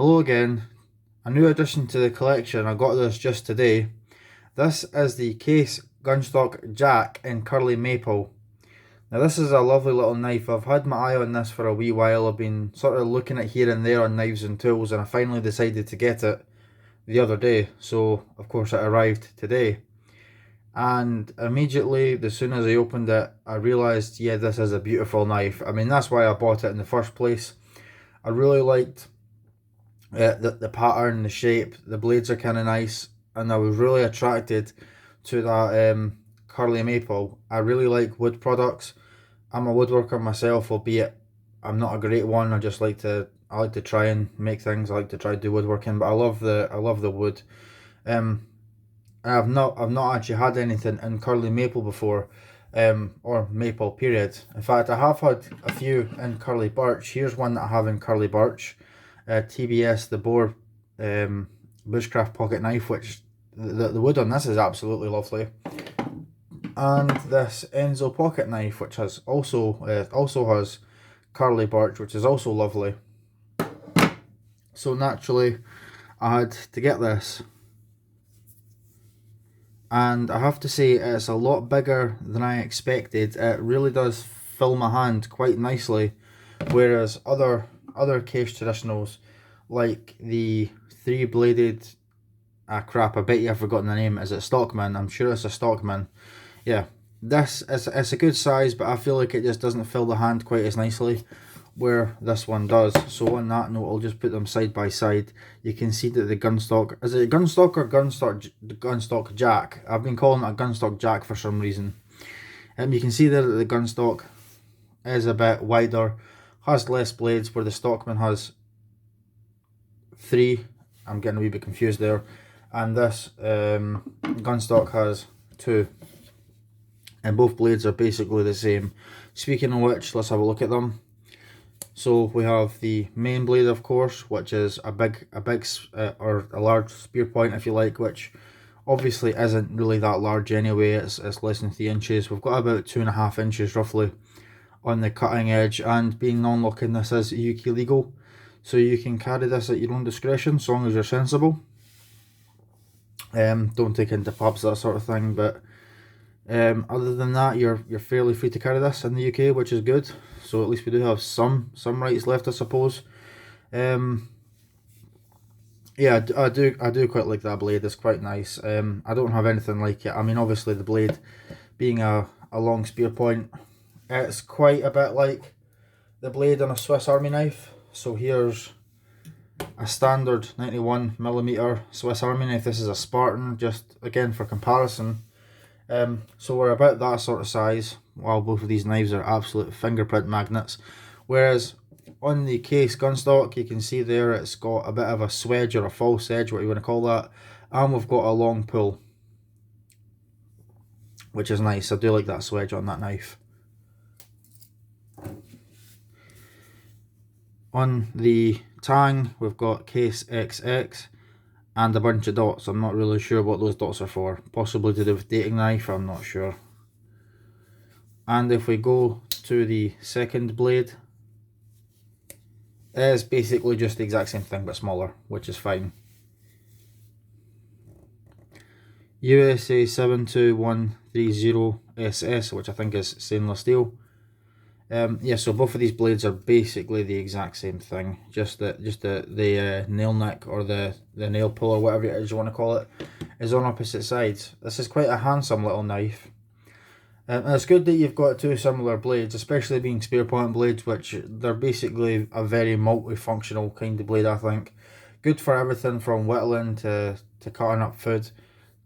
Hello again, a new addition to the collection. I got this just today. This is the Case Gunstock Jack in Curly Maple. Now this is a lovely little knife. I've had my eye on this for a wee while. I've been sort of looking at here and there on knives and tools, and I finally decided to get it the other day. So of course it arrived today. And immediately, as soon as I opened it, I realised, yeah, this is a beautiful knife. I mean, that's why I bought it in the first place. I really liked the pattern, the shape, the blades are kind of nice, and I was really attracted to that Curly Maple. I really like wood products. I'm a woodworker myself, albeit I'm not a great one. I like to try and make things. I like to try to do woodworking, but I love the wood. Um, I've not actually had anything in Curly Maple before, or Maple period. In fact, I have had a few in Curly Birch. Here's one that I have in Curly Birch. TBS, the Boar Bushcraft pocket knife, which the wood on this is absolutely lovely, and this Enzo pocket knife, which has also has Curly Birch, which is also lovely. So naturally, I had to get this, and I have to say it's a lot bigger than I expected. It really does fill my hand quite nicely, whereas other Case traditionals, like the three-bladed, crap, I bet you I've forgotten the name. Is it Stockman? I'm sure it's a Stockman. Yeah, this is, it's a good size, but I feel like it just doesn't fill the hand quite as nicely where this one does. So on that note, I'll just put them side by side. You can see that the Gunstock, is it Gunstock or Gunstock Jack? I've been calling it a Gunstock Jack for some reason. You can see there that the Gunstock is a bit wider, has less blades, where the Stockman has 3. I'm getting a wee bit confused there. And this Gunstock has 2. And both blades are basically the same. Speaking of which, let's have a look at them. So we have the main blade, of course, which is a large spear point, if you like, which obviously isn't really that large anyway. It's less than 3 inches. We've got about 2.5 inches roughly on the cutting edge, and being non-locking, this is UK legal, so you can carry this at your own discretion as long as you're sensible. Don't take into pubs, that sort of thing, but other than that, you're fairly free to carry this in the UK, which is good. So at least we do have some rights left, I suppose. Yeah, I do quite like that blade. It's quite nice. I don't have anything like it. I mean, obviously the blade being a long spear point, it's quite a bit like the blade on a Swiss Army knife. So here's a standard 91mm Swiss Army knife. This is a Spartan, just again for comparison. So we're about that sort of size, while both of these knives are absolute fingerprint magnets. Whereas on the Case Gunstock, you can see there it's got a bit of a swedge or a false edge, what you want to call that, and we've got a long pull, which is nice. I do like that swedge on that knife. On the tang, we've got Case XX and a bunch of dots. I'm not really sure what those dots are for. Possibly to do with dating knife, I'm not sure. And if we go to the second blade, it is basically just the exact same thing but smaller, which is fine. USA 72130SS, which I think is stainless steel. Yeah, so both of these blades are basically the exact same thing, just the nail nick, or the nail pull, or whatever it is you want to call it, is on opposite sides. This is quite a handsome little knife. And it's good that you've got 2 similar blades, especially being spear point blades, which they're basically a very multifunctional kind of blade, I think. Good for everything from whittling to cutting up food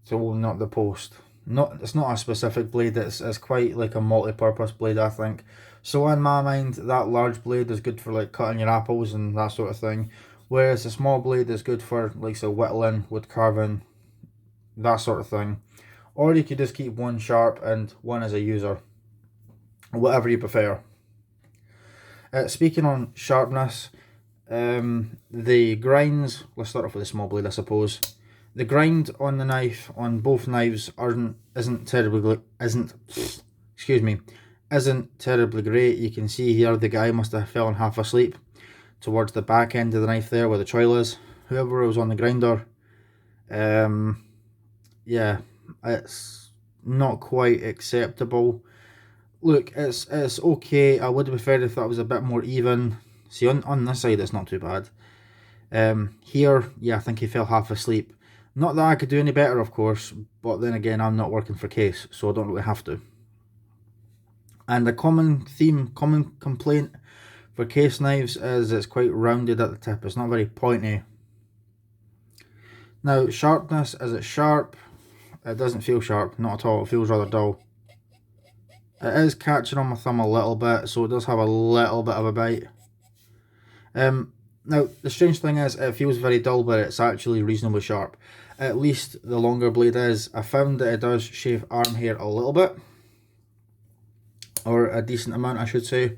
to holding up the post. It's not a specific blade, it's quite like a multi-purpose blade, I think. So in my mind, that large blade is good for like cutting your apples and that sort of thing, whereas the small blade is good for like whittling, wood carving, that sort of thing. Or you could just keep one sharp and one as a user, whatever you prefer. Speaking on sharpness, the grinds, let's start off with the small blade, I suppose. The grind on the knife, on both knives, isn't terribly great. You can see here the guy must have fallen half asleep. towards the back end of the knife there where the choil is. Whoever was on the grinder, yeah, it's not quite acceptable. Look, it's okay. I would have preferred if that was a bit more even. See, on this side it's not too bad. Here, yeah, I think he fell half asleep. Not that I could do any better, of course, but then again, I'm not working for Case, so I don't really have to. And the common complaint for Case knives is it's quite rounded at the tip. It's not very pointy. Now, sharpness, is it sharp? It doesn't feel sharp, not at all. It feels rather dull. It is catching on my thumb a little bit, so it does have a little bit of a bite. Now, the strange thing is, it feels very dull, but it's actually reasonably sharp. At least the longer blade is. I found that it does shave arm hair a little bit, or a decent amount, I should say.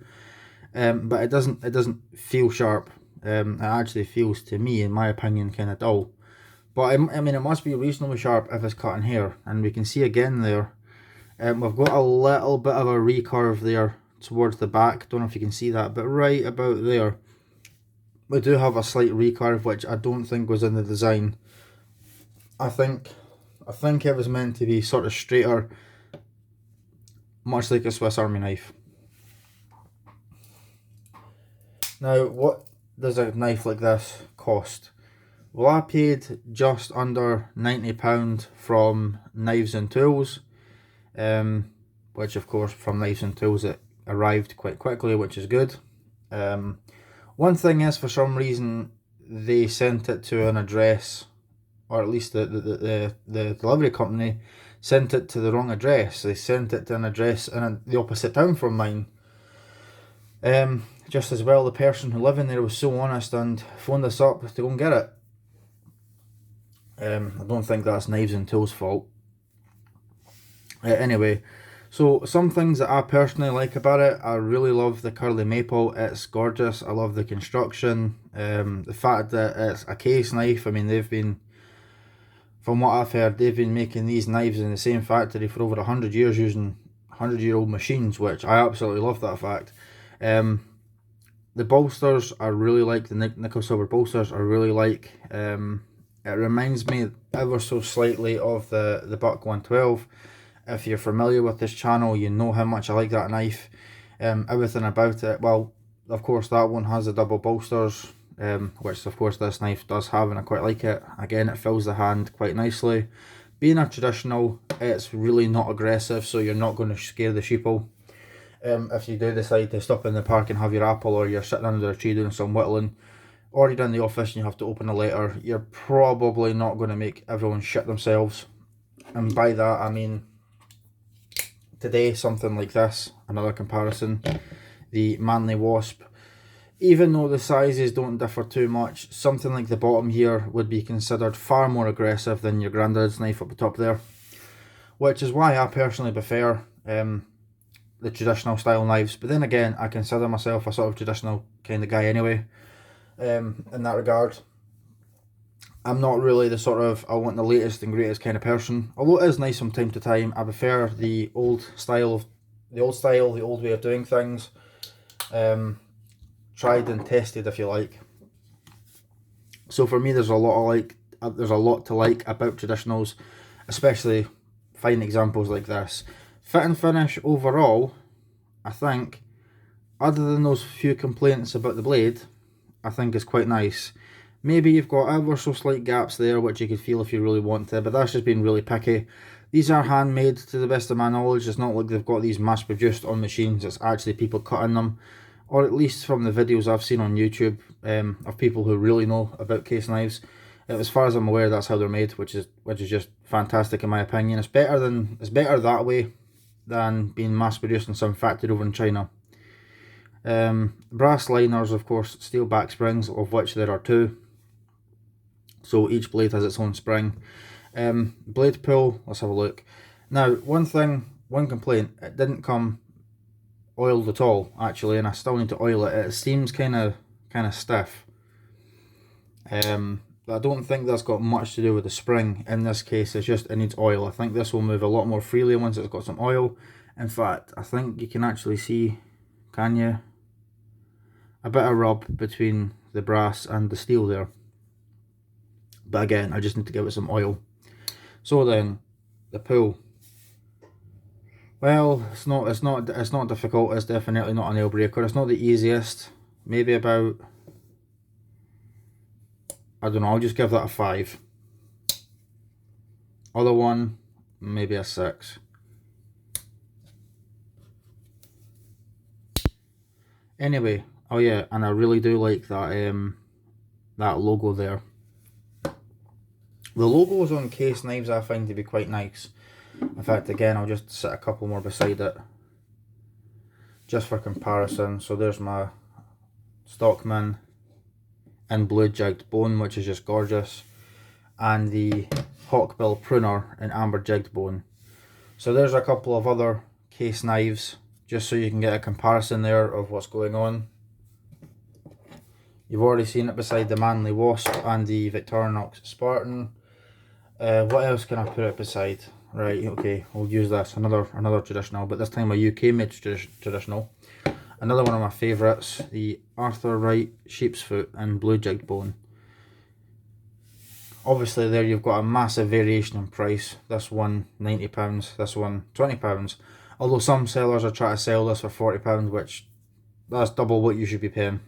But it doesn't feel sharp. It actually feels, to me, in my opinion, kind of dull. But I mean, it must be reasonably sharp if it's cutting hair, and we can see again there. We've got a little bit of a recurve there towards the back. Don't know if you can see that, but right about there, we do have a slight recurve, which I don't think was in the design. I think it was meant to be sort of straighter, much like a Swiss Army knife. Now, what does a knife like this cost? Well, I paid just under £90 from Knives and Tools, which of course from Knives and Tools it arrived quite quickly, which is good. One thing is, for some reason, they sent it to an address, or at least the delivery company sent it to the wrong address. They sent it to an address in the opposite town from mine. Just as well, the person who lived in there was so honest and phoned us up to go and get it. I don't think that's Knives and Tools' fault. Anyway, so some things that I personally like about it, I really love the Curly maple. It's gorgeous. I love the construction. The fact that it's a Case knife. I mean, they've been, from what I've heard, they've been making these knives in the same factory for over 100 years using 100-year-old machines, which I absolutely love that fact. The bolsters, I really like the nickel silver bolsters. I really like. It reminds me ever so slightly of the Buck 112. If you're familiar with this channel, you know how much I like that knife. Everything about it. Well, of course, that one has the double bolsters, which of course this knife does have, and I quite like it. Again, it fills the hand quite nicely. Being a traditional, it's really not aggressive, so you're not going to scare the sheeple. If you do decide to stop in the park and have your apple, or you're sitting under a tree doing some whittling, or you're in the office and you have to open a letter, you're probably not going to make everyone shit themselves. And by that I mean, today, something like this, another comparison, the Manly Wasp, even though the sizes don't differ too much, something like the bottom here would be considered far more aggressive than your granddad's knife up the top there, which is why I personally prefer the traditional style knives. But then again, I consider myself a sort of traditional kind of guy anyway. In that regard, I'm not really the sort of I want the latest and greatest kind of person. Although it is nice from time to time, I prefer the old style, the old way of doing things. Tried and tested, if you like. So for me, there's a lot to like about traditionals, especially fine examples like this. Fit and finish overall, I think, other than those few complaints about the blade, I think is quite nice. Maybe you've got ever so slight gaps there, which you could feel if you really want to, but that's just being really picky. These are handmade to the best of my knowledge. It's not like they've got these mass produced on machines. It's actually people cutting them, or at least from the videos I've seen on YouTube of people who really know about Case knives. As far as I'm aware, that's how they're made, which is just fantastic in my opinion. It's better that way than being mass produced in some factory over in China. Brass liners, of course, steel back springs, of which there are 2. So each blade has its own spring. Blade pull, let's have a look. Now, one complaint, it didn't come oiled at all, actually, and I still need to oil it. It seems kind of stiff. I don't think that's got much to do with the spring in this case. It's just it needs oil. I think this will move a lot more freely once it's got some oil. In fact, I think you can actually see, can you? a bit of rub between the brass and the steel there. But again, I just need to give it some oil. So then, the pull. Well, it's not difficult. It's definitely not a nail breaker. It's not the easiest. Maybe about, I don't know, I'll just give that a 5. Other one, maybe a 6. Anyway, oh yeah, and I really do like that that logo there. The logos on case knives I find to be quite nice. In fact, again, I'll just set a couple more beside it, just for comparison. So there's my Stockman in blue jigged bone, which is just gorgeous, and the Hawkbill pruner in amber jigged bone. So there's a couple of other case knives, just so you can get a comparison there of what's going on. You've already seen it beside the Manly Wasp and the Victorinox Spartan. What else can I put it beside? Right, okay, we'll use this, another traditional, but this time a UK made traditional. Another one of my favourites, the Arthur Wright Sheep's Foot in blue jigged bone. Obviously there you've got a massive variation in price. This one £90, this one £20. Although some sellers are trying to sell this for £40, which that's double what you should be paying.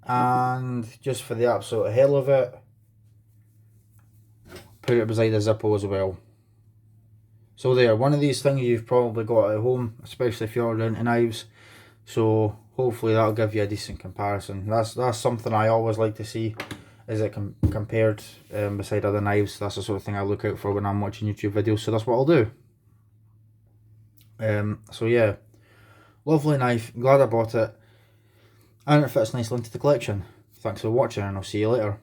And just for the absolute hell of it, put it beside a Zippo as well. So there, one of these things you've probably got at home, especially if you're into knives. So hopefully that'll give you a decent comparison. That's something I always like to see, is it compared beside other knives. That's the sort of thing I look out for when I'm watching YouTube videos. So that's what I'll do. So yeah, lovely knife. Glad I bought it, and it fits nicely into the collection. Thanks for watching, and I'll see you later.